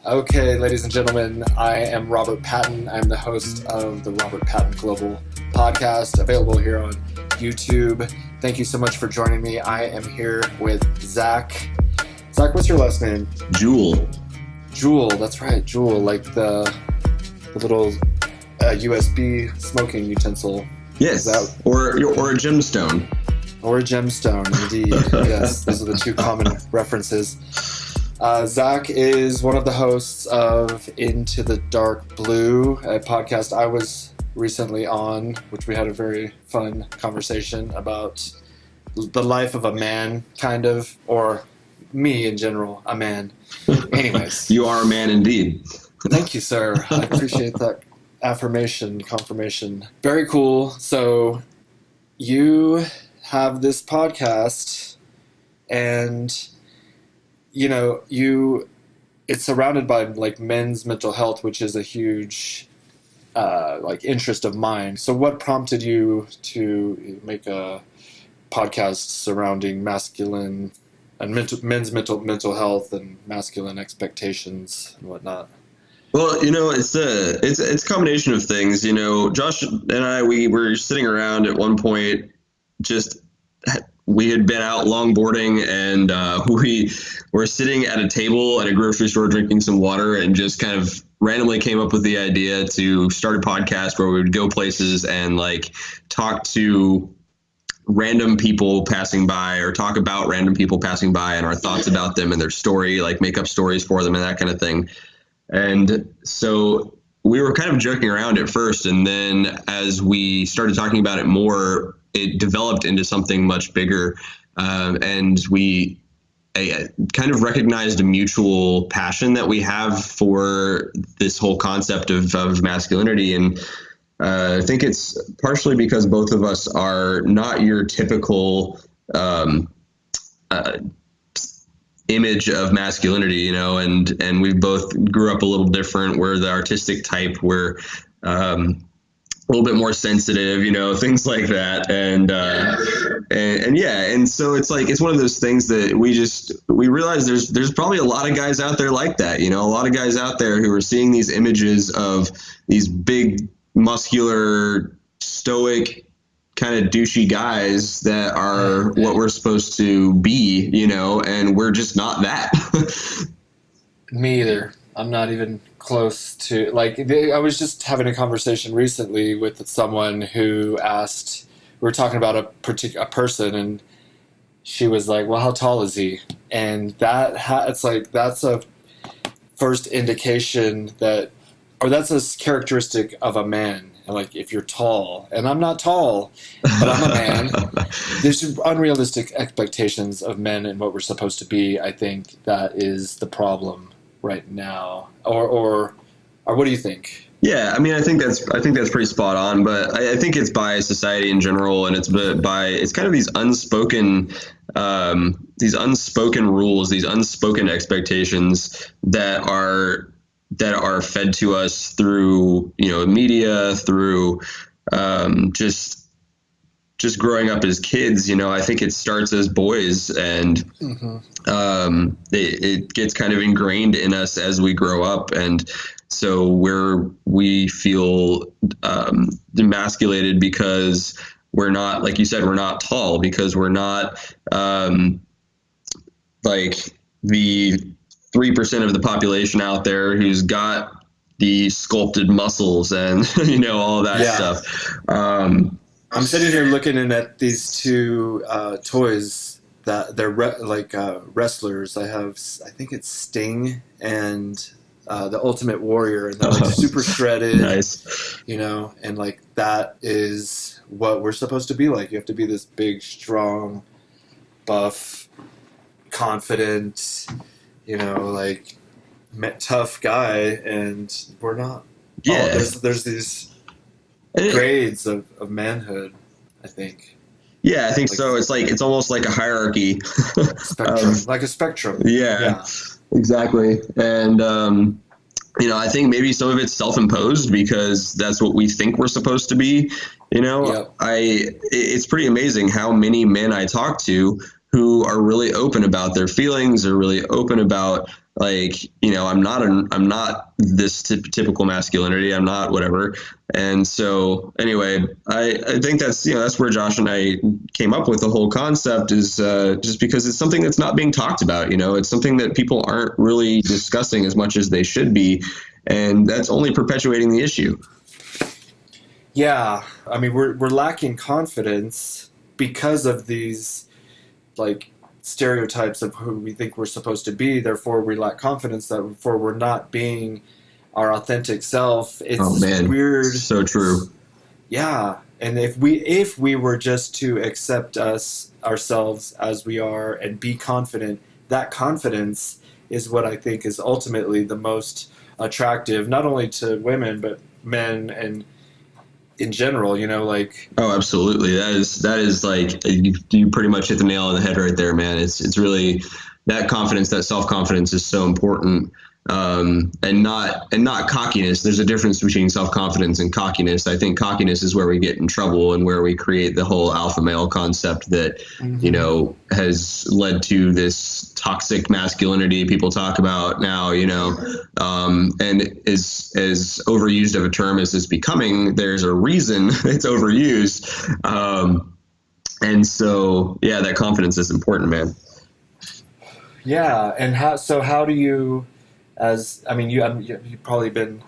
Okay, ladies and gentlemen, I am Robert Patton. I'm the host of the Robert Patton Global podcast, available here on YouTube. Thank you so much for joining me. I am here with Zach. Zach, what's your last name? Jewell. Jewell, that's right, Jewell, like the little USB smoking utensil. Yes, or a gemstone. Or a gemstone, indeed. Yes, those are the two common references. Zach is one of the hosts of Into the Dark Blue, a podcast I was recently on, which we had a very fun conversation about the life of a man, kind of, or me in general, a man. Anyways. You are a man indeed. Thank you, sir. I appreciate that confirmation. Very cool. So you have this podcast and it's surrounded by like men's mental health, which is a huge interest of mine. So what prompted you to make a podcast surrounding masculine and men's mental health and masculine expectations and whatnot? Well, it's a combination of things. Josh and I, we were sitting around at one point, we had been out longboarding, and we were sitting at a table at a grocery store drinking some water, and just kind of randomly came up with the idea to start a podcast where we would go places and talk to random people passing by, or talk about random people passing by and our thoughts about them and their story, make up stories for them and that kind of thing. And so we were kind of joking around at first, and then as we started talking about it more, it developed into something much bigger, and we kind of recognized a mutual passion that we have for this whole concept of masculinity. And I think it's partially because both of us are not your typical image of masculinity, and we both grew up a little different. We're the artistic type. We're a little bit more sensitive, things like that. And so it's one of those things that we realize there's probably a lot of guys out there like that, a lot of guys out there who are seeing these images of these big, muscular, stoic, kind of douchey guys that are what we're supposed to be, and we're just not that. Me either. I'm not even close to, I was just having a conversation recently with someone who asked, we were talking about a person, and she was like, well, how tall is he? And that's a first indication that's a characteristic of a man. If you're tall, and I'm not tall, but I'm a man, there's unrealistic expectations of men and what we're supposed to be. I think that is the problem right now, or what do you think? Yeah, I think that's pretty spot on, but I think it's by society in general, and it's kind of these unspoken rules, these unspoken expectations that are fed to us through media, through just growing up as kids. I think it starts as boys, and it gets kind of ingrained in us as we grow up, and so we feel demasculated because we're not, like you said, we're not tall, because we're not the 3% of the population out there who's got the sculpted muscles and all that stuff. I'm sitting here looking in at these two toys that they're wrestlers. I think it's Sting and the Ultimate Warrior, and they're super shredded. Nice. And that is what we're supposed to be like. You have to be this big, strong, buff, confident, tough guy, and we're not. Yeah. There's these grades of manhood, I think. Yeah, I think so. It's almost like a hierarchy. Spectrum, like a spectrum. Yeah, exactly. And I think maybe some of it's self-imposed because that's what we think we're supposed to be. Yep. It's pretty amazing how many men I talk to who are really open about their feelings, are really open about Like, I'm not this typical masculinity. I'm not whatever. And so anyway, I think that's where Josh and I came up with the whole concept, is just because it's something that's not being talked about. It's something that people aren't really discussing as much as they should be. And that's only perpetuating the issue. Yeah. I mean, we're lacking confidence because of these, like, stereotypes of who we think we're supposed to be. Therefore, we lack confidence. Therefore, we're not being our authentic self. It's weird. So true. Yeah. And if we were just to accept ourselves as we are and be confident, that confidence is what I think is ultimately the most attractive, not only to women, but men and in general, like. Oh, absolutely. That is like, you pretty much hit the nail on the head right there, man. It's really, that confidence, that self-confidence is so important. And not cockiness. There's a difference between self-confidence and cockiness. I think cockiness is where we get in trouble and where we create the whole alpha male concept that, has led to this toxic masculinity people talk about now, and is as overused of a term as it's becoming. There's a reason it's overused. And so, yeah, that confidence is important, man. Yeah. And how do you, you've probably been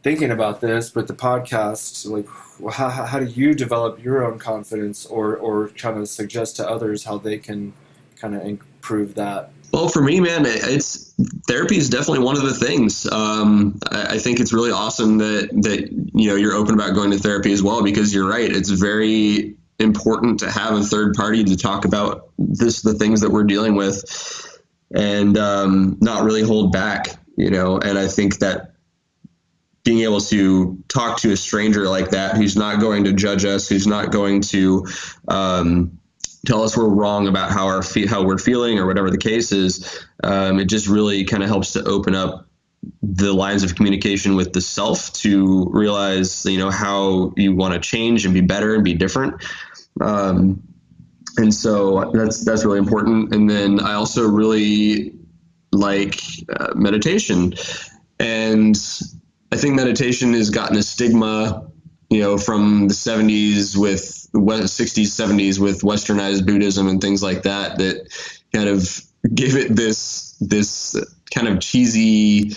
thinking about this with the podcast, like how do you develop your own confidence or kind of suggest to others how they can kind of improve that? Well, for me, man, therapy is definitely one of the things. I think it's really awesome that you're open about going to therapy as well, because you're right. It's very important to have a third party to talk about the things that we're dealing with, and not really hold back, and I think that being able to talk to a stranger like that, who's not going to judge us, who's not going to tell us we're wrong about how we're feeling or whatever the case is, it just really kind of helps to open up the lines of communication with the self to realize, how you want to change and be better and be different. And so that's really important. And then I also really like meditation. And I think meditation has gotten a stigma, from the 70s with 60s, 70s with westernized Buddhism and things like that kind of give it this kind of cheesy,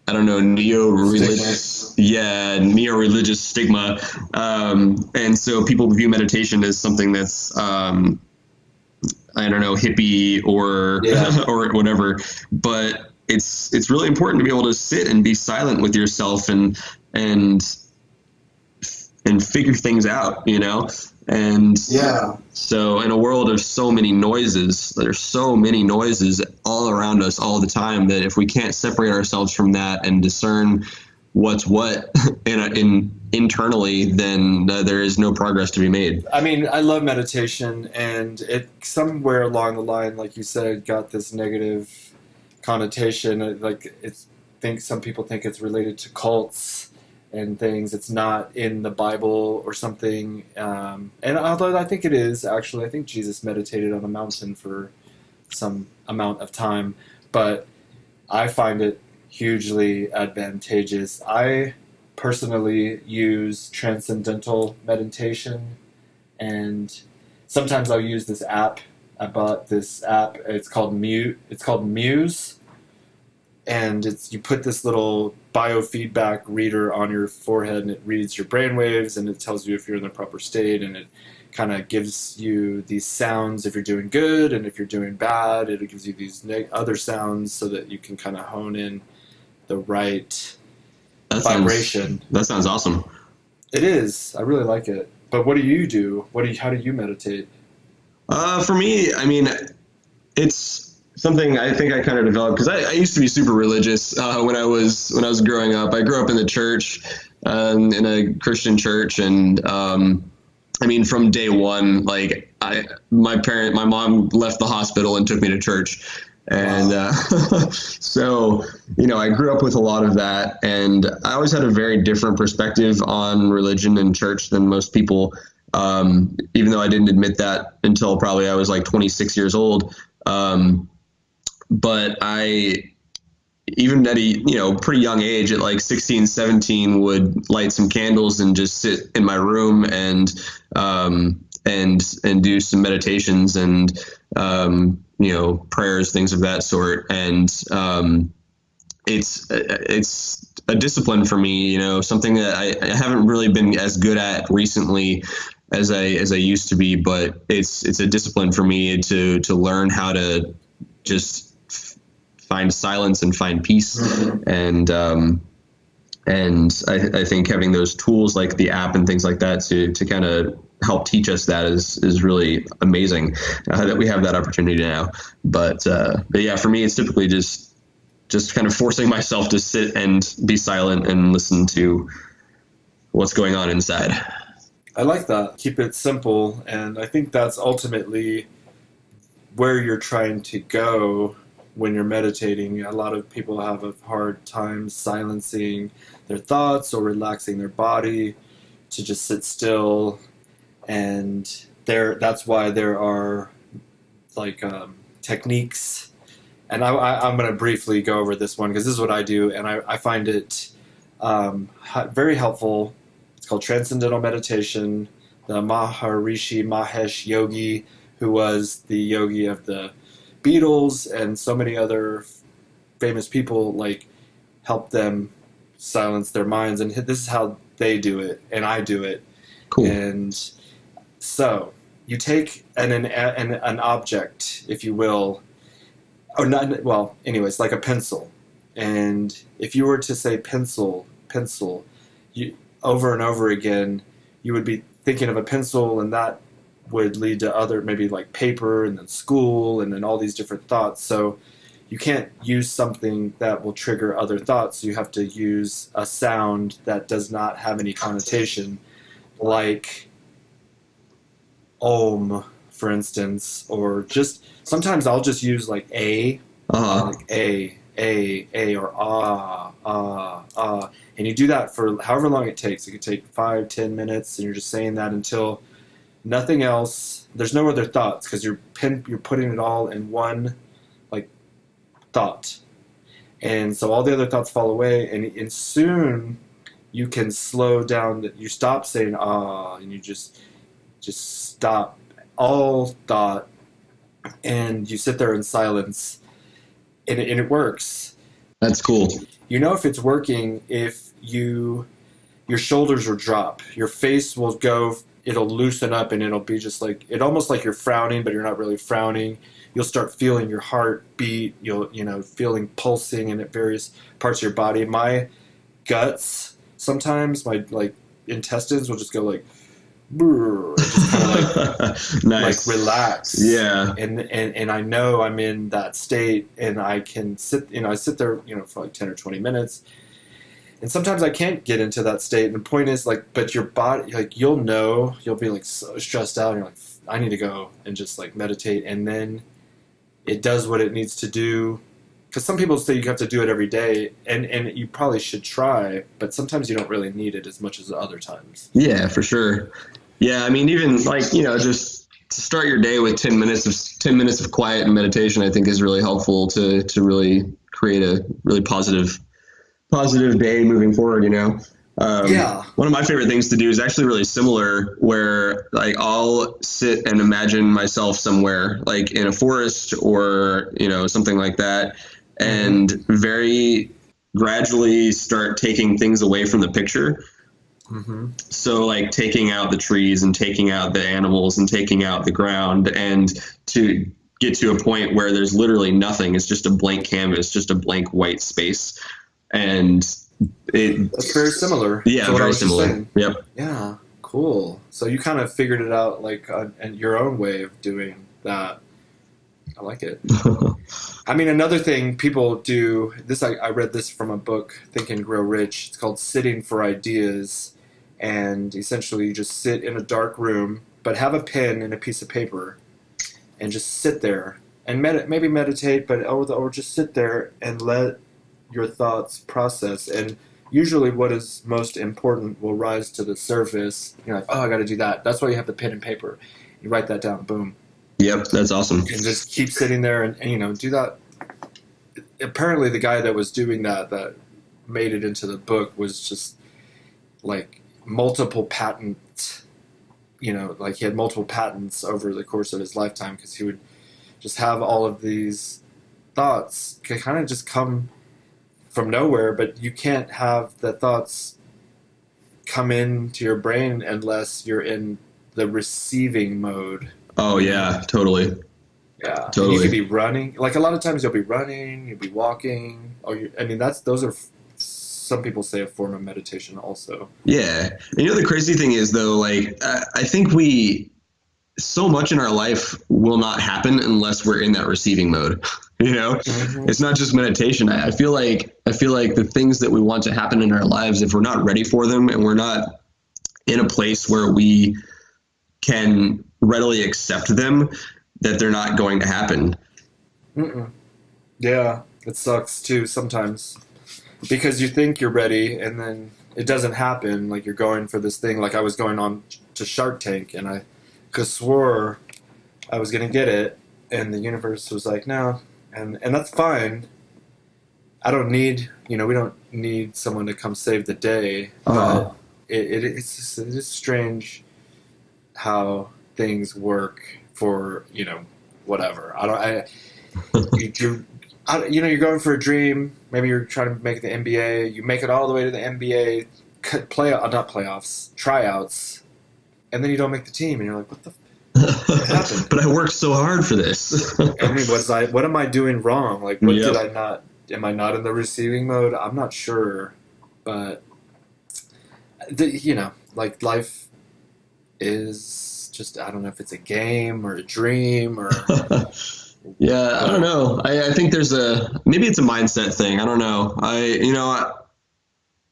neo-religious stigma. And so people view meditation as something that's, hippie or, or whatever, but it's really important to be able to sit and be silent with yourself and figure things out, And so in a world of so many noises, there's so many noises all around us all the time, that if we can't separate ourselves from that and discern what's what internally, then there is no progress to be made. I mean, I love meditation, and it somewhere along the line, like you said, got this negative connotation. Like some people think it's related to cults and things. It's not in the Bible or something. And although I think it is, actually, I think Jesus meditated on a mountain for some amount of time, but I find it hugely advantageous. I personally use Transcendental Meditation, and sometimes I'll use this app. I bought this app. It's called Muse, and you put this little biofeedback reader on your forehead, and it reads your brainwaves, and it tells you if you're in the proper state, and it kind of gives you these sounds if you're doing good, and if you're doing bad, it gives you these other sounds so that you can kind of hone in the right vibration. That sounds awesome. It is. I really like it. But what do you do? How do you meditate? For me, I mean, it's something I think I kind of developed because I used to be super religious when I was growing up. I grew up in the church, in a Christian church, and I mean, from day one, like my mom left the hospital and took me to church. And so, I grew up with a lot of that, and I always had a very different perspective on religion and church than most people, even though I didn't admit that until probably I was like 26 years old. but I, even at a pretty young age, at like 16, 17, would light some candles and just sit in my room and do some meditations and prayers, things of that sort. And it's a discipline for me, something that I haven't really been as good at recently as I used to be, but it's a discipline for me to learn how to just find silence and find peace. And I think having those tools like the app and things like that to kind of help teach us that is really amazing that we have that opportunity now. But yeah, for me, it's typically just kind of forcing myself to sit and be silent and listen to what's going on inside. I like that. Keep it simple. And I think that's ultimately where you're trying to go when you're meditating. A lot of people have a hard time silencing their thoughts or relaxing their body to just sit still. And that's why there are like techniques. And I'm going to briefly go over this one because this is what I do. And I find it very helpful. It's called Transcendental Meditation. The Maharishi Mahesh Yogi, who was the yogi of the Beatles and so many other famous people, like, help them silence their minds. And this is how they do it, and I do it. Cool. And so you take an object, if you will, or not, well, anyways, like a pencil. And if you were to say pencil, you over and over again, you would be thinking of a pencil, and that would lead to other, maybe like paper, and then school, and then all these different thoughts. So you can't use something that will trigger other thoughts. You have to use a sound that does not have any connotation, like Om, for instance, or just sometimes I'll just use like like a, or ah. And you do that for however long it takes. It could take 5-10 minutes, and you're just saying that until nothing else. There's no other thoughts because you're putting it all in one like thought, and so all the other thoughts fall away, and soon you can slow down. That you stop saying ah, and you just stop all thought, and you sit there in silence, and it works. That's cool. You know if it's working if your shoulders will drop, your face will go, it'll loosen up, and it'll be just like, it almost like you're frowning, but you're not really frowning. You'll start feeling your heart beat. You'll feeling pulsing in various parts of your body. My guts, sometimes my like intestines will just go like, and just kind of like, nice. like relax. Yeah. And I know I'm in that state, and I can sit, I sit there, for like 10 or 20 minutes. And sometimes I can't get into that state. And the point is, like, but your body, like, you'll be like so stressed out, and you're like, I need to go and just like meditate. And then it does what it needs to do. Because some people say you have to do it every day, and you probably should try, but sometimes you don't really need it as much as other times. Yeah, for sure. Yeah, I mean, even like, just to start your day with 10 minutes of quiet and meditation, I think is really helpful to really create a really positive day moving forward, Yeah. One of my favorite things to do is actually really similar, where like I'll sit and imagine myself somewhere like in a forest or, something like that, and very gradually start taking things away from the picture. Mm-hmm. So like taking out the trees and taking out the animals and taking out the ground, and to get to a point where there's literally nothing. It's just a blank canvas, just a blank white space. And that's very similar. Yeah, very similar. Yep. Yeah, cool. So you kind of figured it out like in your own way of doing that. I like it. I mean, another thing people do, this I read this from a book, Think and Grow Rich. It's called Sitting for Ideas. And essentially you just sit in a dark room, but have a pen and a piece of paper, and just sit there and maybe meditate, or just sit there and let your thoughts process. And usually what is most important will rise to the surface. You're like, oh, I got to do that. That's why you have the pen and paper. You write that down. Boom. Yep, that's awesome. And just keep sitting there and do that apparently the guy that was doing that made it into the book was just like multiple patent, like he had multiple patents over the course of his lifetime, because he would just have all of these thoughts kind of just come from nowhere, but you can't have the thoughts come into your brain unless you're in the receiving mode. Oh yeah, totally. Yeah, Totally. And you could be running. Like a lot of times, you'll be running, you'll be walking. Those are some people say a form of meditation also. Yeah, and the crazy thing is though, like I think so much in our life will not happen unless we're in that receiving mode. Mm-hmm. It's not just meditation. I feel like the things that we want to happen in our lives, if we're not ready for them and we're not in a place where we can readily accept them, that they're not going to happen. Mm-mm. Yeah, it sucks too sometimes, because you think you're ready and then it doesn't happen. Like you're going for this thing. Like I was going on to Shark Tank and I swore I was going to get it, and the universe was like, no. And that's fine. I don't need, we don't need someone to come save the day. But it is strange how things work for, whatever. You're going for a dream. Maybe you're trying to make the NBA. You make it all the way to the NBA, not playoffs, tryouts, and then you don't make the team, and you're like, what the what happened? But I worked so hard for this. What am I doing wrong? Like, what did I not? Am I not in the receiving mode? I'm not sure, but like life is just, I don't know if it's a game or a dream or. Yeah, I don't know. I think maybe it's a mindset thing. I don't know.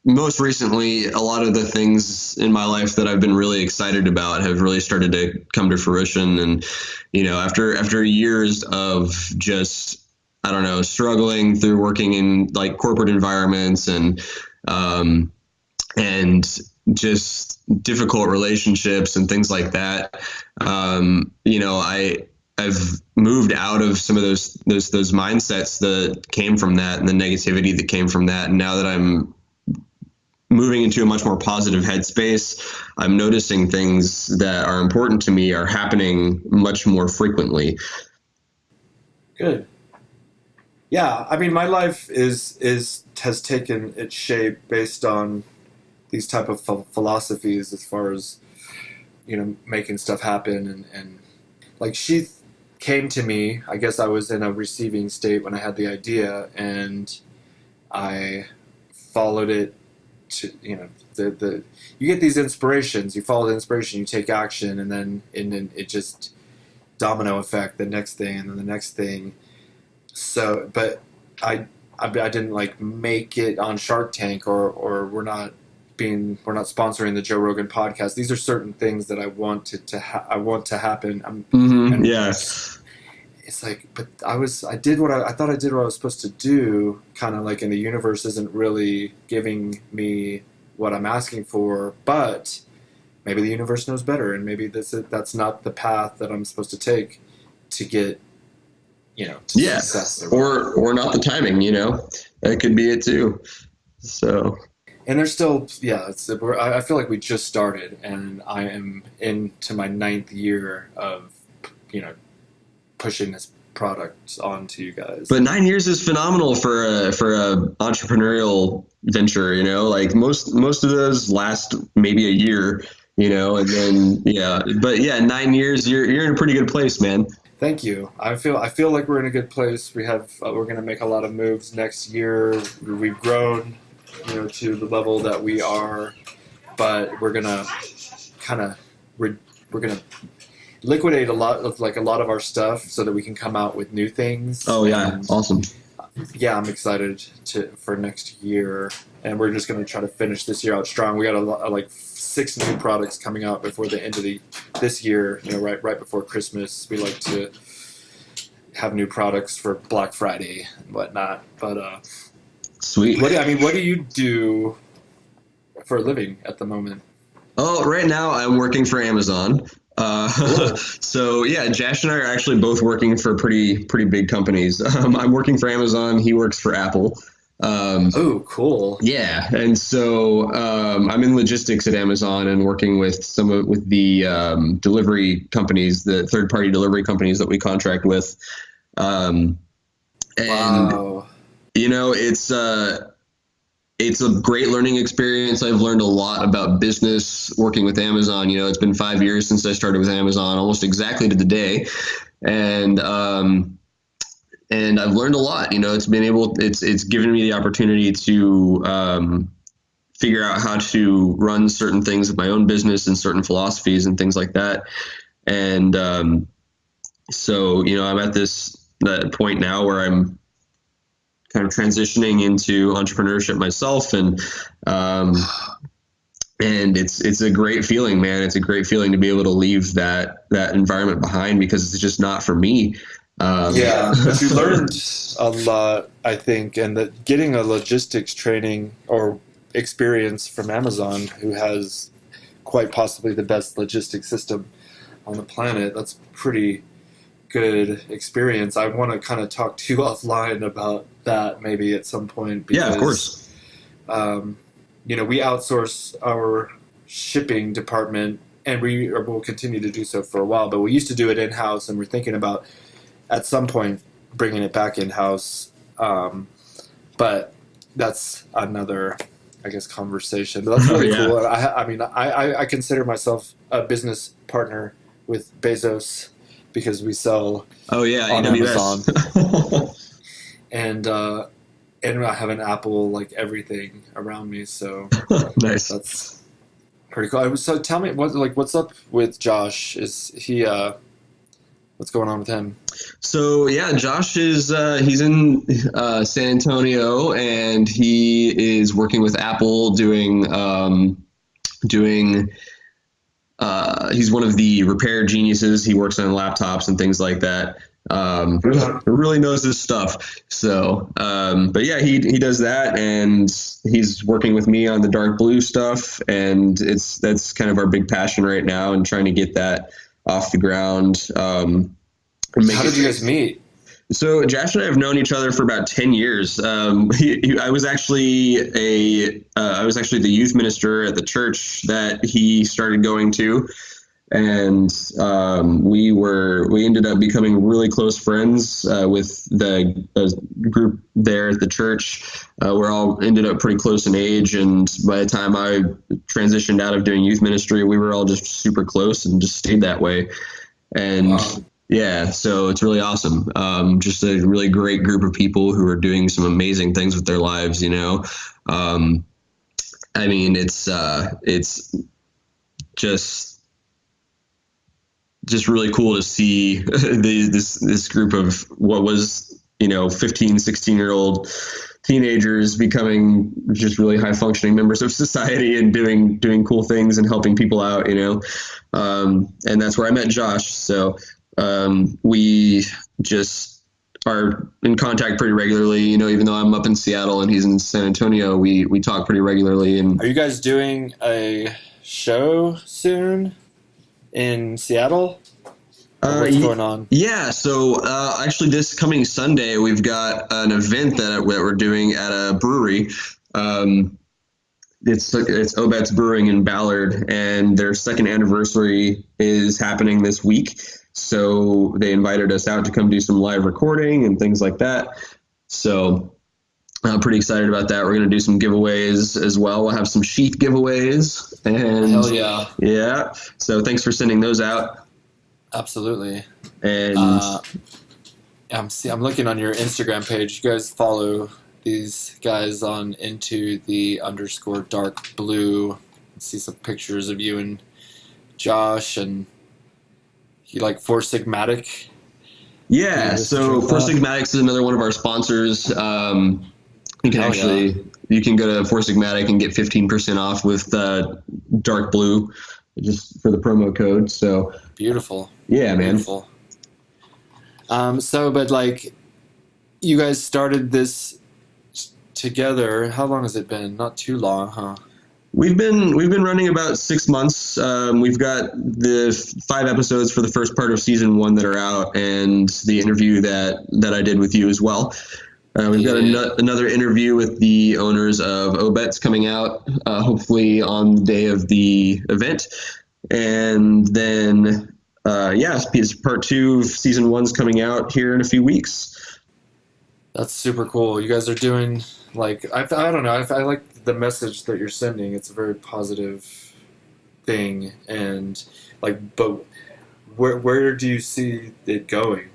Most recently, a lot of the things in my life that I've been really excited about have really started to come to fruition. And, after years of just, I don't know, struggling through working in like corporate environments and just difficult relationships and things like that, I've moved out of some of those mindsets that came from that and the negativity that came from that. And now that I'm moving into a much more positive headspace, I'm noticing things that are important to me are happening much more frequently. Good. Yeah, I mean, my life has taken its shape based on these type of philosophies, as far as making stuff happen, and like SHEATH came to me. I guess I was in a receiving state when I had the idea, and I followed it to, you get these inspirations, you follow the inspiration, you take action, and then it just domino effect, the next thing and then the next thing. So, but I didn't like make it on Shark Tank, or we're not sponsoring the Joe Rogan podcast. These are certain things that I want to happen. It's like, but I did what I thought I did what I was supposed to do, kind of like, and the universe isn't really giving me what I'm asking for, but maybe the universe knows better, and maybe that's not the path that I'm supposed to take to get, to success. Or not the timing, that could be it too. So. And there's still, I feel like we just started, and I am into my 9th year of, pushing this product onto you guys. But 9 years is phenomenal for a entrepreneurial venture. Like most of those last maybe a year. And then but 9 years, you're in a pretty good place, man. Thank you. I feel like we're in a good place. We're going to make a lot of moves next year. We've grown, to the level that we are, but we're gonna we're gonna liquidate a lot of our stuff so that we can come out with new things. Oh yeah, and awesome. Yeah, I'm excited for next year, and we're just gonna try to finish this year out strong. We got like 6 new products coming out before the end of this year. Right before Christmas. We like to have new products for Black Friday and whatnot. But sweet. What do you do for a living at the moment? Oh, right now I'm working for Amazon. Cool. So yeah, Josh and I are actually both working for pretty big companies. I'm working for Amazon. He works for Apple. Oh, cool. Yeah, and so I'm in logistics at Amazon and working with with the delivery companies, the third party delivery companies that we contract with. Um, and Wow. It's a great learning experience. I've learned a lot about business working with Amazon. It's been 5 years since I started with Amazon, almost exactly to the day, and I've learned a lot. It's given me the opportunity to figure out how to run certain things with my own business and certain philosophies and things like that. And so I'm at that point now where I'm kind of transitioning into entrepreneurship myself, and it's a great feeling, man. It's a great feeling to be able to leave that environment behind, because it's just not for me. Yeah, but you learned a lot, I think, and that getting a logistics training or experience from Amazon, who has quite possibly the best logistics system on the planet, that's pretty good experience. I want to kind of talk to you offline about that maybe at some point, Yeah, of because course. we outsource our shipping department, and we will continue to do so for a while. But we used to do it in house, and we're thinking about at some point bringing it back in house. But that's another, I guess, conversation. But that's Oh really yeah. cool. And I consider myself a business partner with Bezos because we sell Oh yeah, on Amazon, AWS. and I have an Apple like everything around me. So Nice. that's pretty cool. So tell me what's up with Josh? Is he what's going on with him? So yeah, Josh is he's in San Antonio, and he is working with Apple doing he's one of the repair geniuses. He works on laptops and things like that. Really knows his stuff. So, but yeah, he does that, and he's working with me on the dark blue stuff, and that's kind of our big passion right now, and trying to get that off the ground. How did you guys meet? So Josh and I have known each other for about 10 years. I was actually the youth minister at the church that he started going to, and we ended up becoming really close friends with the group there at the church. We're all ended up pretty close in age, and by the time I transitioned out of doing youth ministry, we were all just super close and just stayed that way. And Wow. yeah, so it's really awesome. Just a really great group of people who are doing some amazing things with their lives. I mean, it's just really cool to see this group of what was 15, 16-year-old teenagers becoming just really high functioning members of society and doing cool things and helping people out. And that's where I met Josh. So we just are in contact pretty regularly. Even though I'm up in Seattle and he's in San Antonio, we talk pretty regularly. And Are you guys doing a show soon in Seattle? Or what's going on? Yeah, so actually this coming Sunday, we've got an event that we're doing at a brewery. It's Obet's Brewing in Ballard, and their second anniversary is happening this week. So they invited us out to come do some live recording and things like that. So I'm pretty excited about that. We're going to do some giveaways as well. We'll have some SHEATH giveaways. And Hell yeah. Yeah. So thanks for sending those out. Absolutely. And I'm looking on your Instagram page. You guys follow these guys on into the _dark blue. See some pictures of you and Josh, and you like Four Sigmatic. yeah, so Four Sigmatics is another one of our sponsors. You can you can go to Four Sigmatic and get 15% off with dark blue, just for the promo code. So beautiful. Yeah, man. Beautiful. But like, you guys started this together. How long has it been? Not too long, huh? We've been running about 6 months. We've got the 5 episodes for the first part of season one that are out, and the interview that I did with you as well. We've got another interview with the owners of Obet's coming out, hopefully on the day of the event. And then, part two of season one's coming out here in a few weeks. That's super cool. You guys are doing, like, I don't know, I like the message that you're sending. It's a very positive thing. And, like, but where do you see it going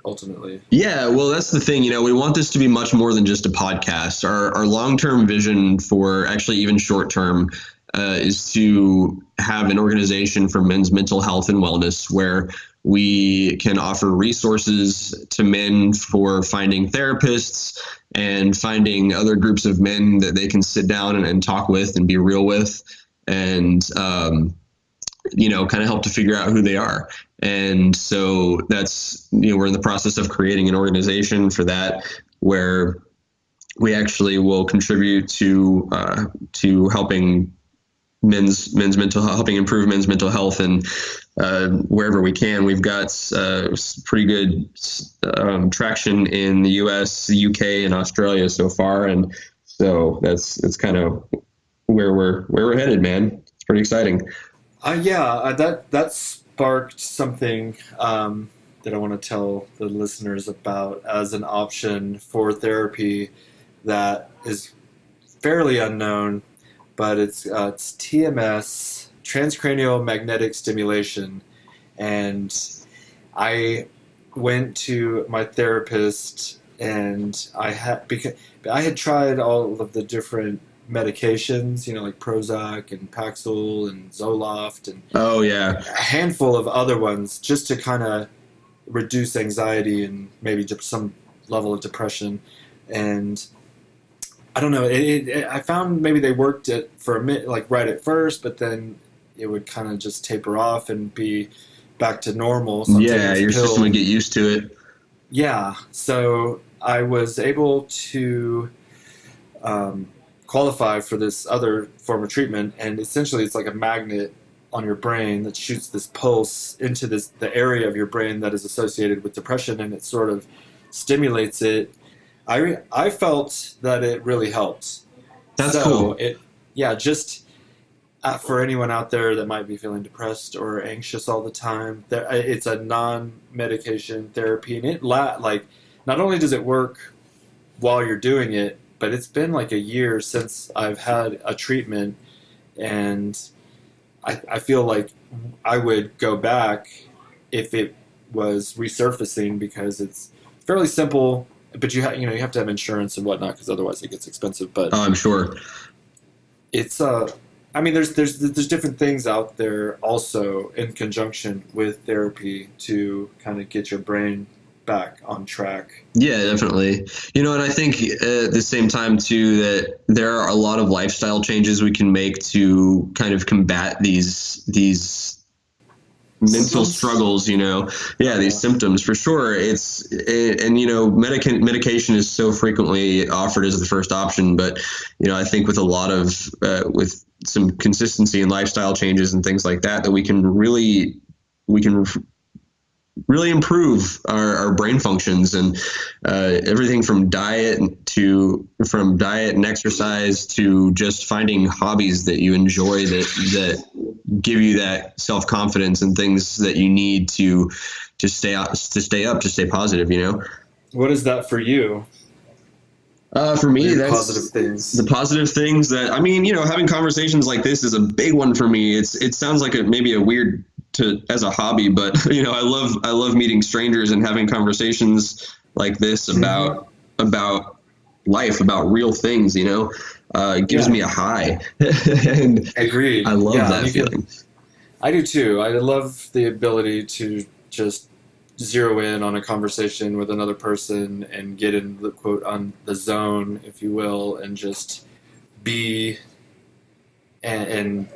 ultimately? Yeah, well, that's the thing. We want this to be much more than just a podcast. Our long-term vision, for actually even short-term, is to have an organization for men's mental health and wellness where we can offer resources to men for finding therapists and finding other groups of men that they can sit down and talk with and be real with, and kind of help to figure out who they are. And so that's, we're in the process of creating an organization for that, where we actually will contribute to helping helping improve men's mental health, and wherever we can. We've got pretty good traction in the U.S., the U.K., and Australia so far, and so that's kind of where we're headed, man. It's pretty exciting. That sparked something that I want to tell the listeners about as an option for therapy that is fairly unknown, but it's TMS, transcranial magnetic stimulation. And I went to my therapist, and I had tried all of the different medications, like Prozac and Paxil and Zoloft and a handful of other ones, just to kind of reduce anxiety and maybe some level of depression. And I don't know, I found maybe they worked it for a minute, like right at first, but then it would kind of just taper off and be back to normal. So your system would get used to it. Yeah, so I was able to qualify for this other form of treatment, and essentially it's like a magnet on your brain that shoots this pulse into the area of your brain that is associated with depression, and it sort of stimulates it. I felt that it really helped. That's cool. Just for anyone out there that might be feeling depressed or anxious all the time, it's a non-medication therapy, and not only does it work while you're doing it, but it's been like a year since I've had a treatment, and I feel like I would go back if it was resurfacing, because it's fairly simple, but you have to have insurance and whatnot, because otherwise it gets expensive. But I'm sure it's there's different things out there also in conjunction with therapy to kind of get your brain back on track. Yeah, definitely. And I think at the same time too, that there are a lot of lifestyle changes we can make to kind of combat these mental struggles, these symptoms for sure. Medication is so frequently offered as the first option, but I think with a lot of with some consistency and lifestyle changes and things like that we can really improve our brain functions, and everything from diet and exercise to just finding hobbies that you enjoy that give you that self-confidence and things that you need to stay positive. What is that for you? For me, that's positive things. The positive things that, having conversations like this is a big one for me. It sounds like maybe a weird as a hobby, but I love meeting strangers and having conversations like this about life, about real things. It gives me a high. And agreed. I love that feeling. I do too. I love the ability to just zero in on a conversation with another person and get in the quote on the zone, if you will, and just be and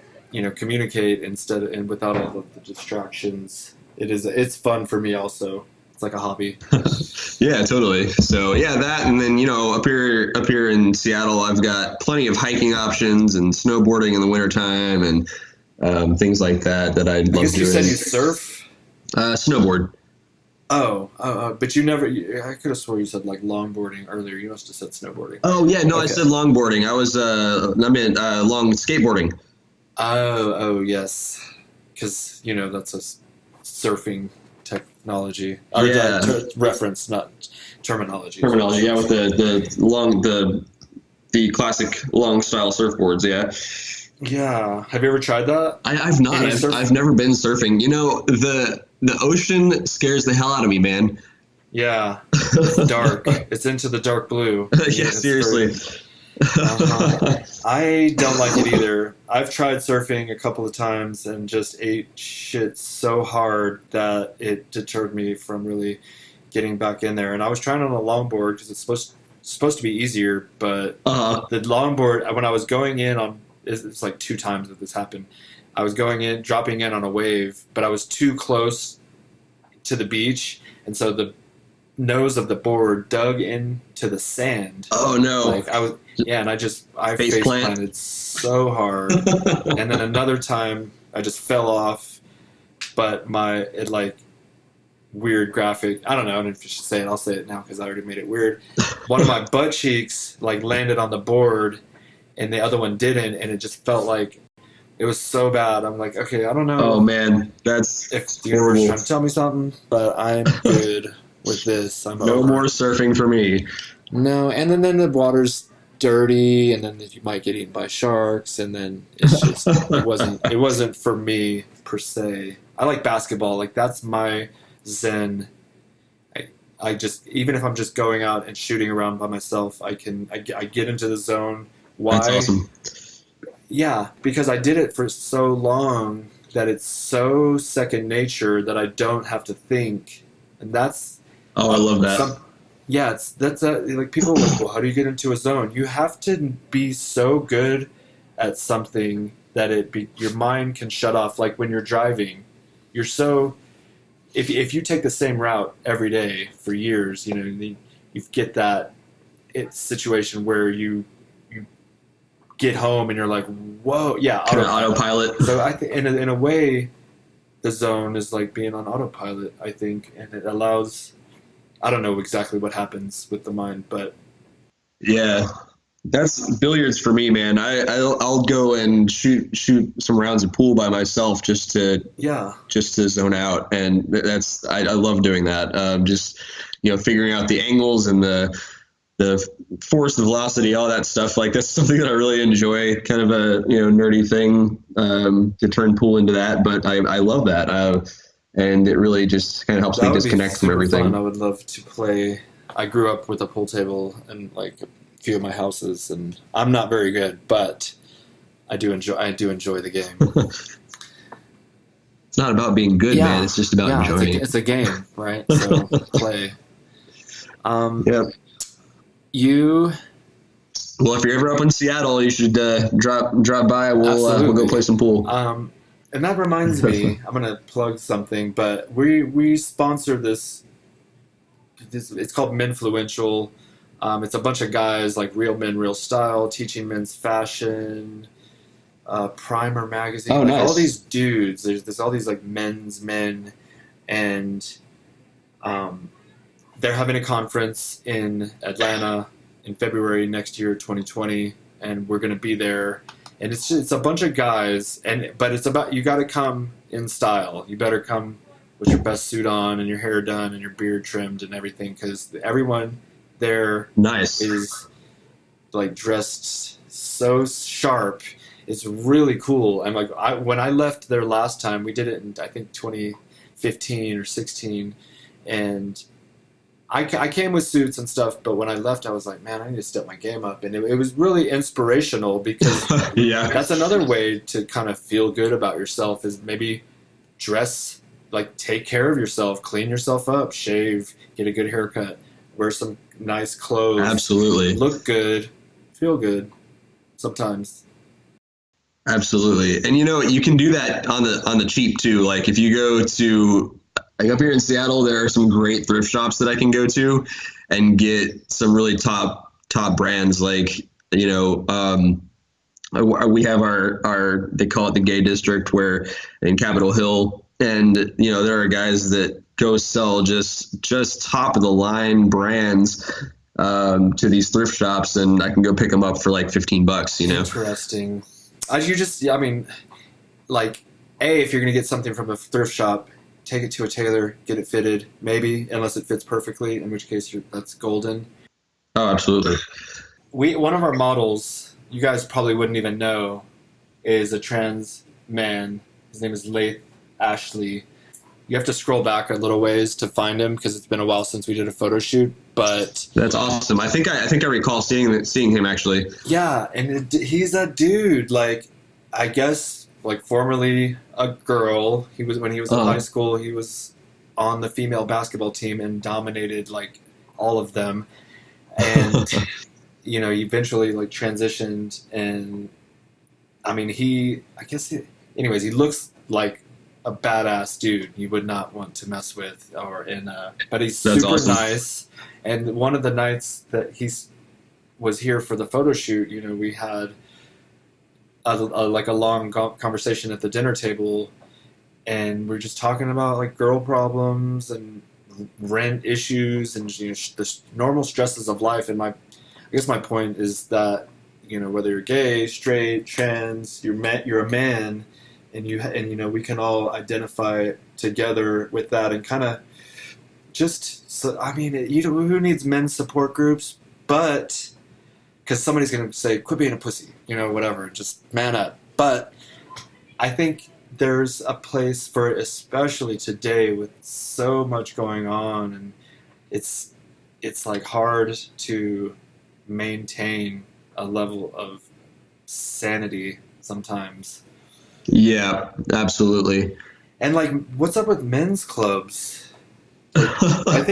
communicate and without all of the distractions. It's fun for me also. It's like a hobby. Yeah, totally. So yeah, that, and then up here in Seattle, I've got plenty of hiking options and snowboarding in the wintertime and things like that I I love guess you doing. said you surf. Snowboard. But you never. I could have swore you said like longboarding earlier. You must have said snowboarding. Oh yeah, no, I Okay. said longboarding. I meant long skateboarding. Oh yes, because that's a surfing technology or Yeah. reference, not terminology. Terminology, yeah, with the classic long style surfboards, yeah. Yeah. Have you ever tried that? I've not. Any I've never been surfing. The ocean scares the hell out of me, man. Yeah. It's dark. It's into the dark blue. Yeah, It's seriously. I don't like it either. I've tried surfing a couple of times and just ate shit so hard that it deterred me from really getting back in there. And I was trying on a longboard because it's supposed to be easier, but the longboard, when I was going in on, it's like 2 times that this happened. I was dropping in on a wave, but I was too close to the beach, and so the nose of the board dug into the sand. Oh no! Like and I face planted so hard. And then another time, I just fell off, but weird graphic. I don't know if you should say it. I'll say it now because I already made it weird. One of my butt cheeks landed on the board, and the other one didn't, and it just felt like it was so bad. I'm like, okay, I don't know. Oh man, that's if the universe is trying to tell me something, but I'm good with this. I'm no over. more surfing for me. No, and then the water's dirty, and then you might get eaten by sharks, and then it's just it wasn't for me per se. I like basketball. Like that's my zen. I just, even if I'm just going out and shooting around by myself, I get into the zone. Why? That's awesome. Yeah, because I did it for so long that it's so second nature that I don't have to think, and that's. Oh, I love that. Like people are like, well, how do you get into a zone? You have to be so good at something that your mind can shut off. Like when you're driving, you're so. If you take the same route every day for years, you get that situation where you get home and you're like, whoa, yeah, autopilot. So I think in a way, the zone is like being on autopilot, I think, and it allows. I don't know exactly what happens with the mind, but yeah, that's billiards for me, man. I'll go and shoot some rounds of pool by myself just to zone out, and I love doing that. Just figuring out the angles and the force, the velocity, all that stuff. Like that's something that I really enjoy. Kind of a nerdy thing to turn pool into that, but I love that. And it really just kind of helps me disconnect from everything. Fun. I would love to play. I grew up with a pool table in like a few of my houses, and I'm not very good, but I do enjoy the game. It's not about being good, man. It's just about enjoying. It's a game, right? So play. Yeah. Well, if you're ever up in Seattle, you should drop by. We'll go play some pool. And that reminds me, I'm gonna plug something, but we sponsor this. It's called Menfluential. It's a bunch of guys like Real Men, Real Style, Teaching Men's Fashion, Primer Magazine. Oh, nice. All these dudes. There's all these like men's men, and they're having a conference in Atlanta in February next year, 2020, and we're gonna be there. And it's a bunch of guys, but it's about, you got to come in style. You better come with your best suit on and your hair done and your beard trimmed and everything, because everyone there is like dressed so sharp. It's really cool. And like when I left there last time, we did it in I think 2015 or 16, and I came with suits and stuff, but when I left, I was like, man, I need to step my game up. And it was really inspirational because that's another way to kind of feel good about yourself, is maybe dress, like take care of yourself, clean yourself up, shave, get a good haircut, wear some nice clothes. Absolutely. Look good, feel good sometimes. Absolutely. And you can do that on the cheap too. Like if you go to Like up here in Seattle, there are some great thrift shops that I can go to and get some really top brands. Like, you know, we have our they call it the gay district, where in Capitol Hill, and you know, there are guys that go sell just top of the line brands to these thrift shops, and I can go pick them up for like $15, you know. Interesting. I mean, like, if you're gonna get something from a thrift shop, take it to a tailor, get it fitted, maybe, unless it fits perfectly, in which case that's golden. Oh, absolutely. One of our models, you guys probably wouldn't even know, is a trans man. His name is Laith Ashley. You have to scroll back a little ways to find him because it's been a while since we did a photo shoot. But that's awesome. I think I recall seeing him actually. Yeah, and he's a dude. Like, I guess, like, formerly a girl. When he was in high school, he was on the female basketball team and dominated like all of them. And you know, eventually like transitioned, and I mean, anyways, he looks like a badass dude you would not want to mess with, but he's super awesome. nice. And one of the nights that he was here for the photo shoot, you know, we had a long conversation at the dinner table, and we're just talking about like girl problems and rent issues and, you know, the normal stresses of life. And I guess my point is that, you know, whether you're gay, straight, trans, you're a man. And you know, we can all identify together with that, and kind of I mean, you know, who needs men's support groups? But because somebody's going to say, quit being a pussy, you know, whatever, just man up. But I think there's a place for it, especially today with so much going on, and it's like hard to maintain a level of sanity sometimes. Yeah, absolutely. And like, what's up with men's clubs? Like, I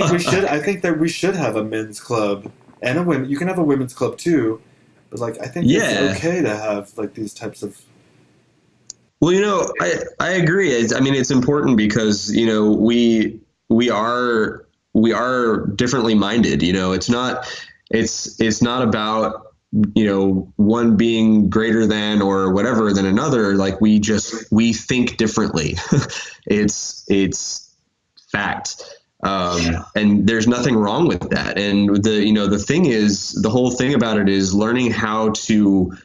think that we should have a men's club and a women. You can have a women's club too, but like, I think it's okay to have like these types of. Well, you know, I agree. I mean, it's important because, you know, we are differently minded. You know, it's not about, you know, one being greater than or whatever than another. Like, we think differently. it's fact. And there's nothing wrong with that. And the whole thing about it is learning how to,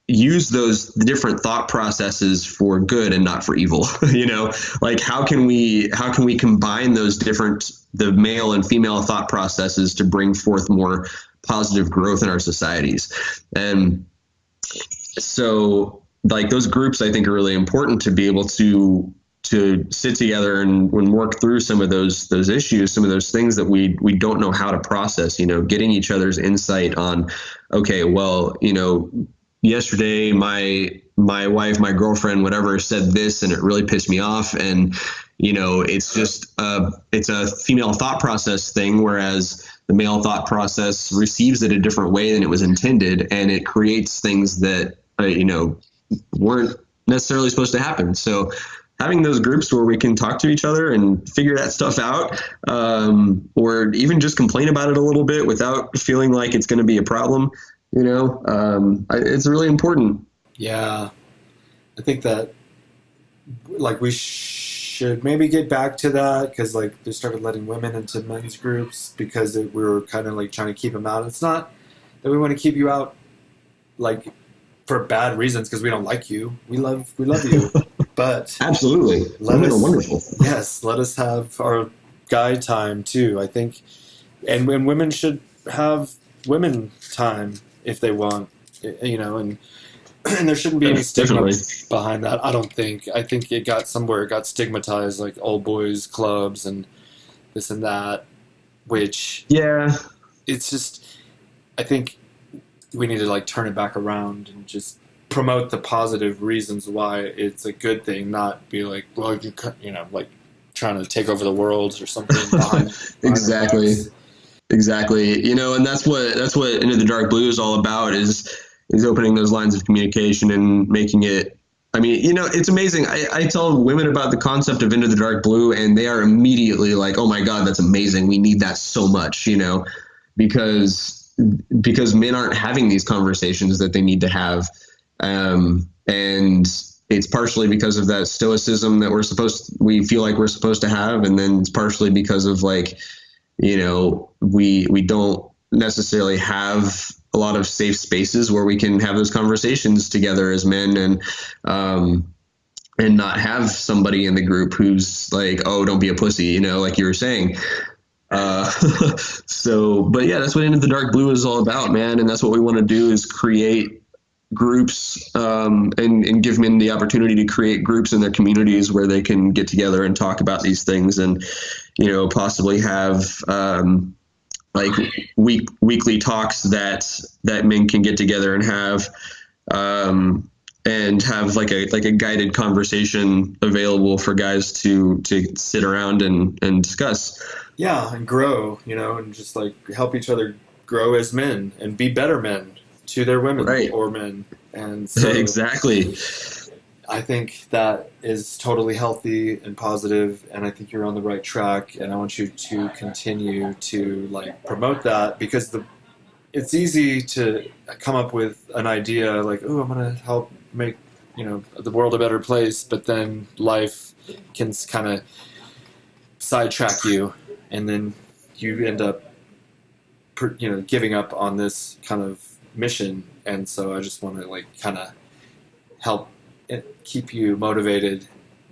use those different thought processes for good and not for evil. You know, like how can we combine those the male and female thought processes to bring forth more positive growth in our societies? And so like those groups, I think, are really important to be able to sit together and work through some of those issues, some of those things that we don't know how to process, you know, getting each other's insight on, okay, well, you know, yesterday my wife, my girlfriend, whatever, said this and it really pissed me off. And, you know, it's just it's a female thought process thing, whereas the male thought process receives it a different way than it was intended. And it creates things that, you know, weren't necessarily supposed to happen. So having those groups where we can talk to each other and figure that stuff out, or even just complain about it a little bit without feeling like it's going to be a problem, you know, it's really important. Yeah. I think that, like, we should maybe get back to that, because, like, they started letting women into men's groups because we were kind of, like, trying to keep them out. It's not that we want to keep you out, like, for bad reasons, because we don't like you. We love you. But absolutely, women are wonderful. Yes, let us have our guy time too, I think, and women should have women time if they want, you know, and there shouldn't be any stigma behind that. I don't think. I think it got stigmatized, like old boys clubs and this and that, which it's just, I think we need to like turn it back around and just promote the positive reasons why it's a good thing, not be like, well, you know, like trying to take over the world or something. Exactly. You know, and that's what Into the Dark Blue is all about, is opening those lines of communication and making it I mean, it's amazing. I tell women about the concept of Into the Dark Blue, and they are immediately like, "Oh my God, that's amazing. We need that so much," because men aren't having these conversations that they need to have, and it's partially because of that stoicism that we feel like we're supposed to have, and then it's partially because of like, we don't necessarily have a lot of safe spaces where we can have those conversations together as men, and not have somebody in the group who's like, "Oh, don't be a pussy," like you were saying. But yeah, that's what Into the Dark Blue is all about, man. And that's what we want to do, is create groups, and give men the opportunity to create groups in their communities where they can get together and talk about these things, and, possibly have, like weekly talks that men can get together and have, like a guided conversation available for guys to sit around and discuss. Yeah, and grow, and just like help each other grow as men and be better men to their women, right, or men. And so exactly. I think that is totally healthy and positive, and I think you're on the right track, and I want you to continue to like promote that, because it's easy to come up with an idea like, "Oh, I'm going to help make, the world a better place," but then life can kind of sidetrack you, and then you end up giving up on this kind of mission. And so I just want to like kind of help keep you motivated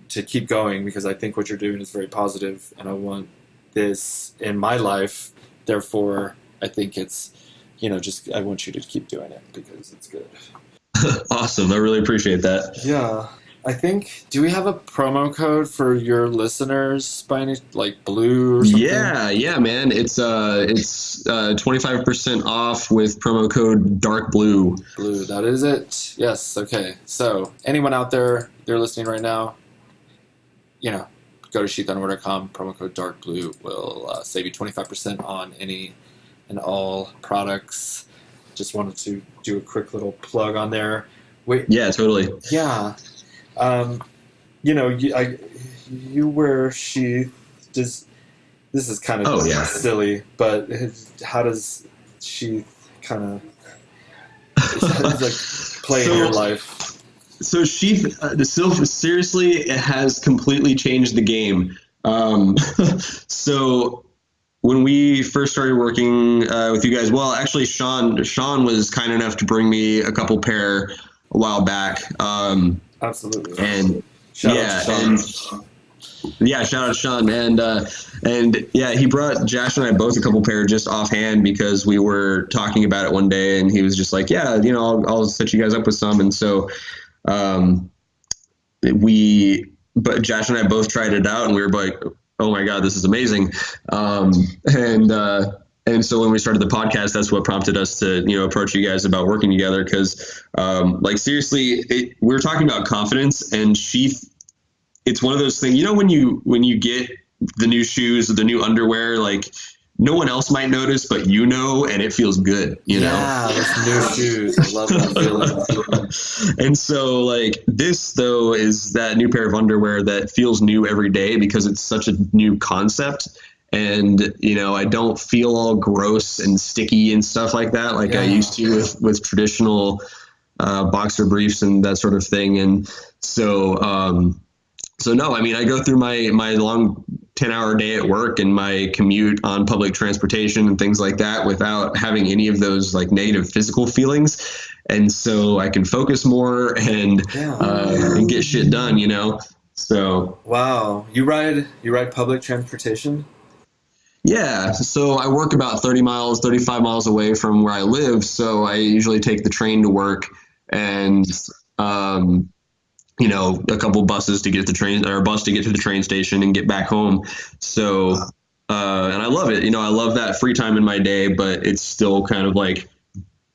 to keep going, because I think what you're doing is very positive, and I want this in my life. Therefore, I think it's, I want you to keep doing it because it's good. Awesome. I really appreciate that. Yeah. I think, do we have a promo code for your listeners by any, like Blue or something? Yeah, man. It's 25% off with promo code Dark Blue. Blue, that is it. Yes. Okay. So anyone out there, they're listening right now, go to sheathunderwear.com. Promo code Dark Blue will save you 25% on any and all products. Just wanted to do a quick little plug on there. Wait. Yeah, totally. Yeah. You wear Sheath. This is kind of silly, but how does Sheath kind of like play in your life? So Sheath, seriously, it has completely changed the game. So when we first started working with you guys, well, actually, Sean was kind enough to bring me a couple pair a while back. Absolutely. And shout out to Sean. Shout out to Sean. And yeah, he brought Josh and I both a couple pair just offhand, because we were talking about it one day, and he was just like, "Yeah, I'll set you guys up with some." And so, but Josh and I both tried it out, and we were like, "Oh my God, this is amazing." And so when we started the podcast, that's what prompted us to, approach you guys about working together. Because, like, seriously, we were talking about confidence, and Sheath, it's one of those things, when you get the new shoes or the new underwear, like, no one else might notice, but and it feels good, Yeah, those new shoes. I love that feeling. And so, like, this, though, is that new pair of underwear that feels new every day because it's such a new concept. And, I don't feel all gross and sticky and stuff like that, like I used to with traditional boxer briefs and that sort of thing. And so, no, I mean, I go through my long 10-hour day at work and my commute on public transportation and things like that without having any of those like negative physical feelings. And so I can focus more and get shit done, So. Wow. You ride public transportation? Yeah. So I work about 35 miles away from where I live. So I usually take the train to work, and, a couple buses to get to the train, or a bus to get to the train station and get back home. So, and I love it. I love that free time in my day, but it's still kind of like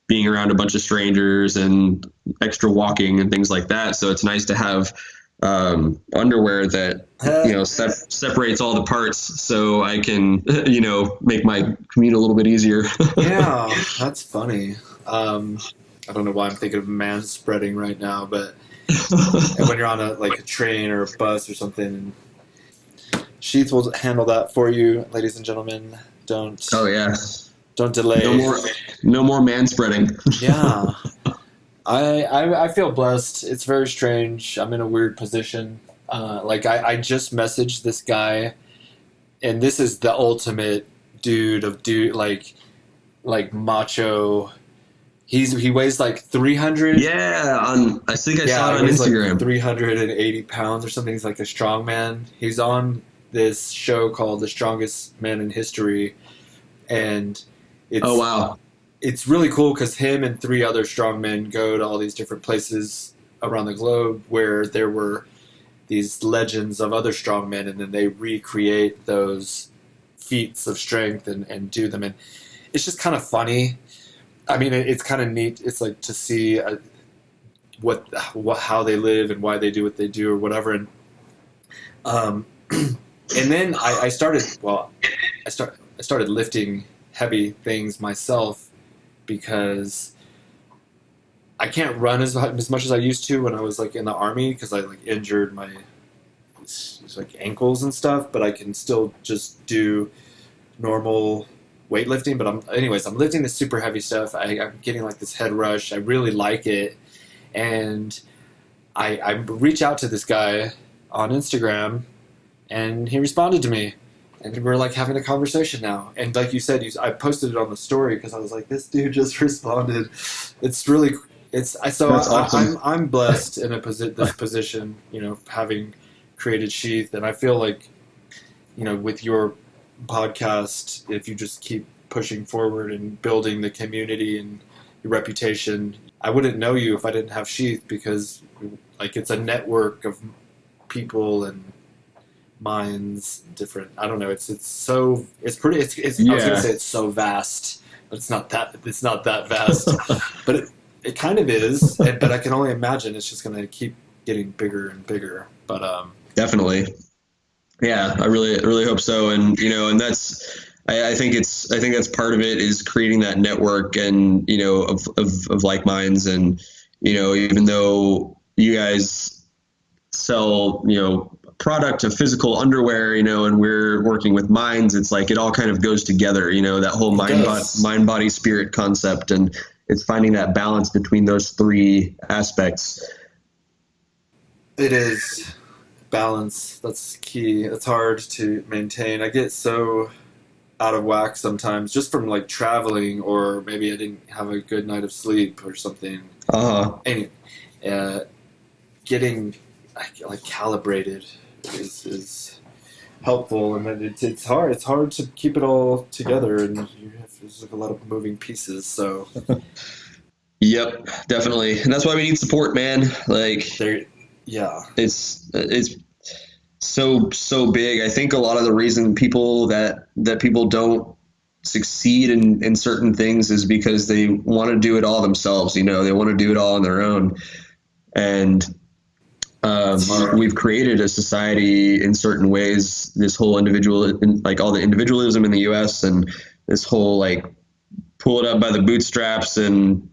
being around a bunch of strangers and extra walking and things like that. So it's nice to have underwear that separates all the parts, so I can make my commute a little bit easier. Yeah, that's funny. I don't know why I'm thinking of man spreading right now, but and when you're on a train or a bus or something. Sheath will handle that for you, ladies and gentlemen. Don't Oh yeah. don't delay. No more manspreading. Yeah. I feel blessed. It's very strange. I'm in a weird position. I just messaged this guy, and this is the ultimate dude, like macho. He weighs like 300. Yeah, I think I saw it on he weighs Instagram. like 380 pounds or something. He's like a strong man. He's on this show called The Strongest Man in History, and it's Oh wow. it's really cool because him and three other strong men go to all these different places around the globe where there were these legends of other strong men, and then they recreate those feats of strength and do them. And it's just kind of funny. I mean, it's kind of neat. It's like to see what how they live and why they do what they do or whatever. And and then I started lifting heavy things myself because I can't run as much as I used to when I was like in the army because I like injured my like ankles and stuff, but I can still just do normal weightlifting. But I'm lifting this super heavy stuff. I'm getting like this head rush. I really like it, and I reach out to this guy on Instagram, and he responded to me, and we're like having a conversation now. And like you said, I posted it on the story because I was like, this dude just responded. It's really That's awesome. I'm blessed in this position, having created Sheath, and I feel like, with your podcast, if you just keep pushing forward and building the community and your reputation, I wouldn't know you if I didn't have Sheath because, like, it's a network of people and minds, different. I don't know. It's pretty. I was gonna say it's so vast, but it's not that vast. But it kind of is. But I can only imagine it's just gonna keep getting bigger and bigger. But definitely, yeah, I really hope so. And and that's. I think that's part of it is creating that network and of like minds, and even though you guys sell product of physical underwear, and we're working with minds, it's like it all kind of goes together, that whole mind body spirit concept, and it's finding that balance between those three aspects. It is balance. That's key. It's hard to maintain. I get so out of whack sometimes just from like traveling, or maybe I didn't have a good night of sleep or something. Anyway, getting like calibrated is helpful, and it's hard to keep it all together, and there's like a lot of moving pieces. So yep, definitely, and that's why we need support, man. Like it's so big. I think a lot of the reason people don't succeed in certain things is because they want to do it all themselves. They want to do it all on their own, and we've created a society in certain ways. This whole like all the individualism in the U.S. and this whole like pull it up by the bootstraps and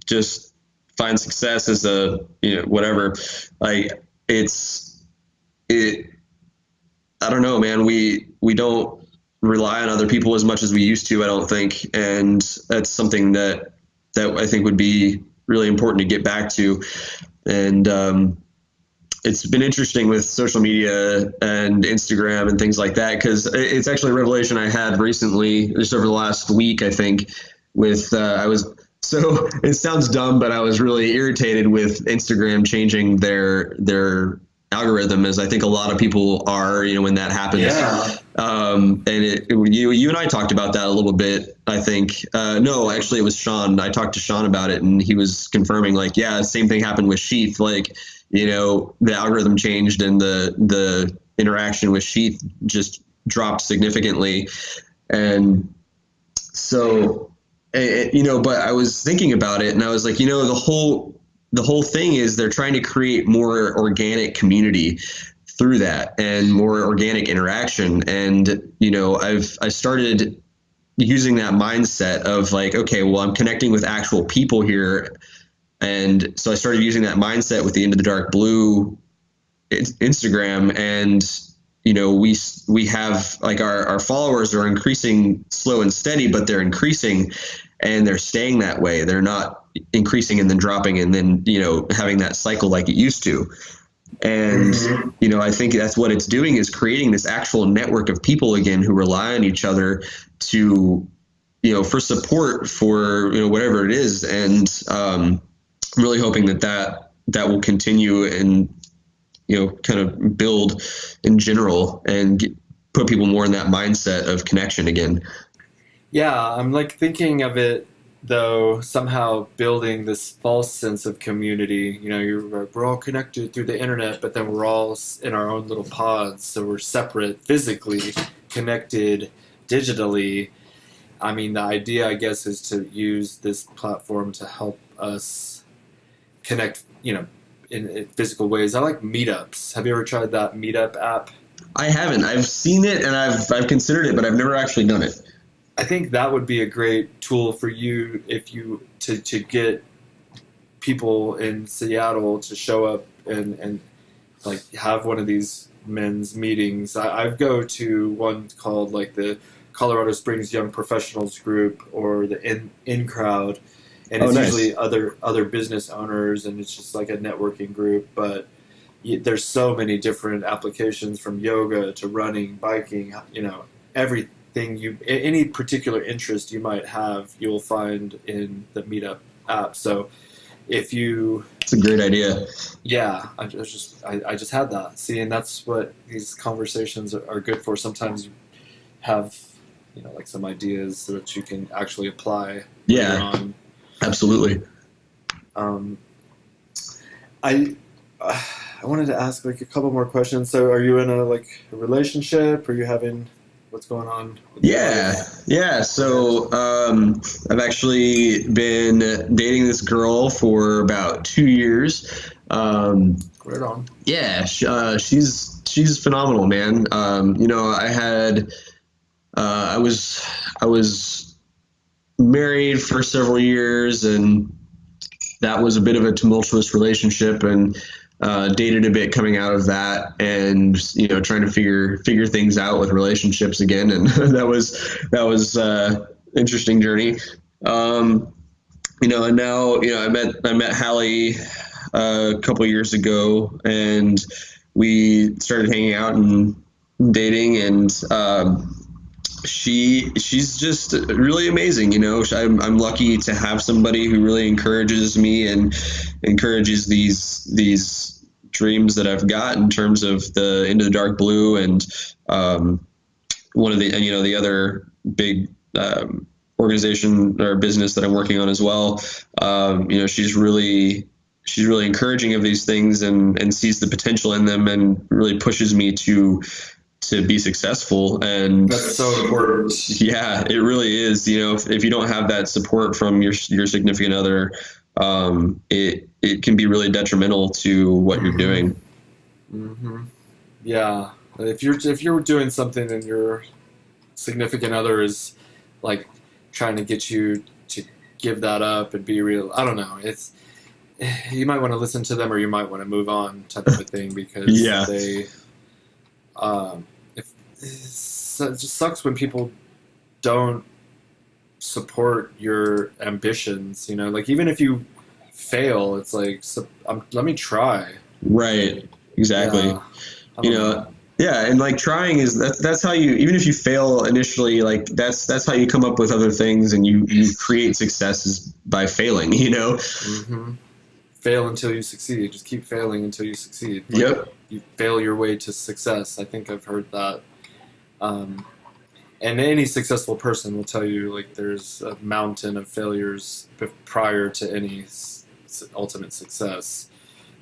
just find success as a whatever. Like I don't know, man. We don't rely on other people as much as we used to, I don't think, and that's something that I think would be really important to get back to. And it's been interesting with social media and Instagram and things like that, because it's actually a revelation I had recently, just over the last week, I think, with so it sounds dumb, but I was really irritated with Instagram changing their algorithm, as I think a lot of people are, when that happens. Yeah. And you and I talked about that a little bit, I think. No, actually it was Sean. I talked to Sean about it, and he was confirming, like, yeah, same thing happened with Sheath. Like, the algorithm changed and the interaction with Sheath just dropped significantly. And so, but I was thinking about it, and I was like, the whole thing is they're trying to create more organic community through that and more organic interaction. And, I started using that mindset of like, okay, well, I'm connecting with actual people here. And so I started using that mindset with the Into the Dark Blue Instagram, and we have like our followers are increasing slow and steady, but they're increasing and they're staying that way. They're not increasing and then dropping and then having that cycle like it used to. And I think that's what it's doing, is creating this actual network of people again who rely on each other to for support for whatever it is. And I'm really hoping that will continue and kind of build in general and put people more in that mindset of connection again. Yeah, I'm like thinking of it though, somehow building this false sense of community. We're all connected through the internet, but then we're all in our own little pods, so we're separate physically, connected digitally. I mean, the idea, I guess, is to use this platform to help us connect, in physical ways. I like meetups. Have you ever tried that meetup app? I haven't. I've seen it and I've considered it, but I've never actually done it. I think that would be a great tool for you to get people in Seattle to show up and like have one of these men's meetings. I go to one called like the Colorado Springs Young Professionals Group or the In Crowd, and it's nice. usually other business owners, and it's just like a networking group. But there's so many different applications, from yoga to running, biking, everything. Any particular interest you might have, you'll find in the Meetup app. So if you... It's a great idea. Yeah, I just had that. See, and that's what these conversations are good for. Sometimes you have, like some ideas that you can actually apply. Yeah, on. Absolutely. I wanted to ask like a couple more questions. So are you in a relationship? Are you having... What's going on? Yeah. So I've actually been dating this girl for about 2 years. Right on. Yeah, she's phenomenal, man. I was married for several years, and that was a bit of a tumultuous relationship, and dated a bit coming out of that, and trying to figure things out with relationships again, and that was interesting journey. And now I met Hallie a couple years ago, and we started hanging out and dating, and she's just really amazing. I'm lucky to have somebody who really encourages me and encourages these dreams that I've got in terms of the Into the Dark Blue, and one of the other big organization or business that I'm working on as well. She's really encouraging of these things and sees the potential in them, and really pushes me to be successful. And that's so important. Yeah, it really is. If you don't have that support from your significant other, it can be really detrimental to what you're doing. Mm-hmm. Yeah, if you're doing something and your significant other is like trying to get you to give that up and be real, I don't know. You might want to listen to them, or you might want to move on, type of a thing, because they. It just sucks when people don't support your ambitions. Like even if you fail, it's like, let me try. Right. Exactly. Yeah. Yeah, and like trying that's how you, even if you fail initially, like that's how you come up with other things, and you create successes by failing. Mm-hmm. Fail until you succeed. Just keep failing until you succeed. Yep. You fail your way to success. I think I've heard that. And any successful person will tell you, like, there's a mountain of failures prior to any ultimate success.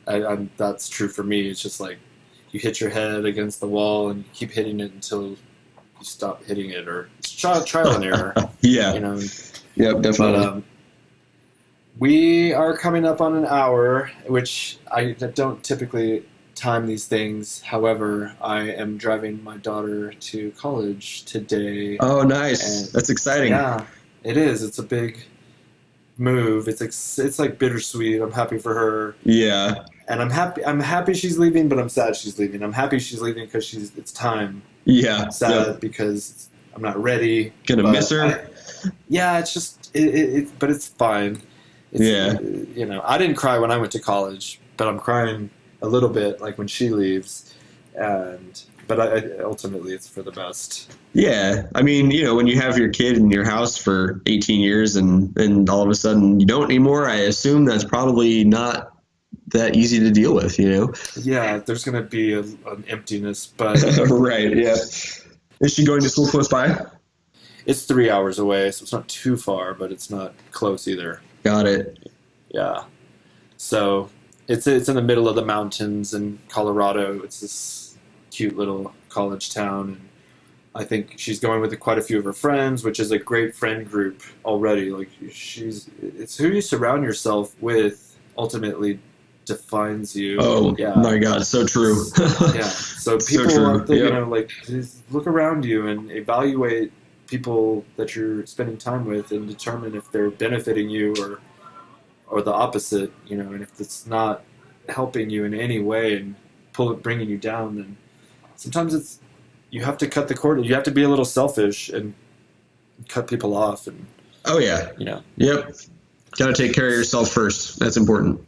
That's true for me. It's just like you hit your head against the wall and you keep hitting it until you stop hitting it, or it's trial and error. Yeah. Yep, definitely. But we are coming up on an hour, which I don't typically time these things. However, I am driving my daughter to college today. Oh, nice. That's exciting. Yeah, it is. It's a big move. It's like bittersweet. I'm happy for her. Yeah. And I'm happy she's leaving, but I'm sad she's leaving. I'm happy she's leaving because it's time. Yeah. I'm sad because I'm not ready. Gonna miss her. Yeah, it's just but it's fine. Yeah. You know, I didn't cry when I went to college, but I'm crying a little bit like when she leaves, but ultimately it's for the best. Yeah, I mean, you know, when you have your kid in your house for 18 years and all of a sudden you don't anymore, I assume that's probably not that easy to deal with, you know? Yeah, there's going to be an emptiness, but... Right, yeah. Is she going to school close by? It's 3 hours away, so it's not too far, but it's not close either. Got it. Yeah. So it's in the middle of the mountains in Colorado. It's this cute little college town, and I think she's going with quite a few of her friends, which is a great friend group already. Like it's who you surround yourself with ultimately defines you. Oh, yeah. My God, so true. Yeah. So people, so true. You know, like just look around you and evaluate people that you're spending time with and determine if they're benefiting you or the opposite. You know, and if it's not helping you in any way and bringing you down, then sometimes you have to cut the cord. You have to be a little selfish and cut people off. And oh yeah, you know. Yep. Got to take care of yourself first. That's important.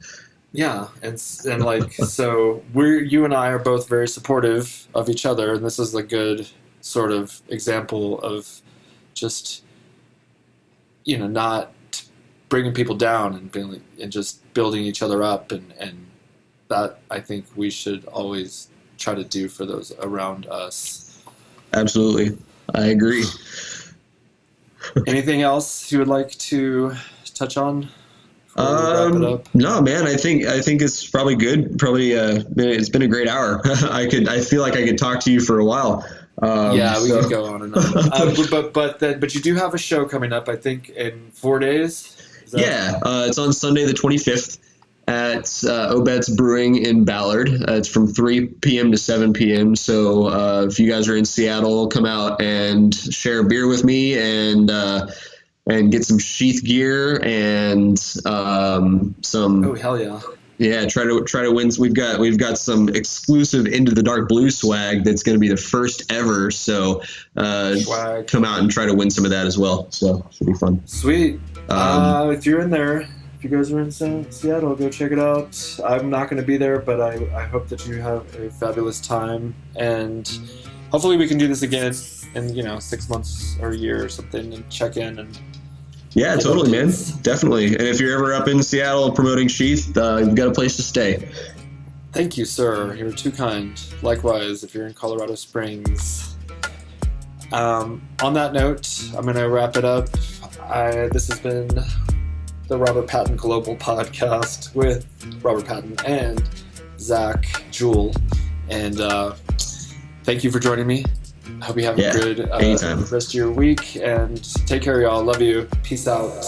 Yeah, and like so, you and I are both very supportive of each other, and this is a good sort of example of just, you know, not bringing people down and just building each other up, and that I think we should always try to do for those around us. Absolutely, I agree. Anything else you would like to touch on? Wrap it up? No, man. I think it's probably good. Probably, it's been a great hour. I feel like I could talk to you for a while. We could go on and on. But you do have a show coming up, I think, in 4 days. It's on Sunday the 25th at Obet's Brewing in Ballard. It's from 3 p.m. to 7 p.m. So if you guys are in Seattle, come out and share a beer with me and get some Sheath gear and some. Oh hell yeah! Yeah, try to win. We've got some exclusive Into the Dark Blue swag that's going to be the first ever. So come out and try to win some of that as well. So it should be fun. Sweet. If you're in there, if you guys are in Seattle, go check it out. I'm not going to be there, but I hope that you have a fabulous time, and hopefully we can do this again in 6 months or a year or something, and check in and. Yeah, totally, man. Definitely. And if you're ever up in Seattle promoting Sheath, you've got a place to stay. Thank you, sir. You're too kind. Likewise, if you're in Colorado Springs. On that note, I'm going to wrap it up. This has been the Robert Patton Global Podcast with Robert Patton and Zach Jewell. And thank you for joining me. I hope you have a good rest of your week, and take care, y'all. Love you. Peace out.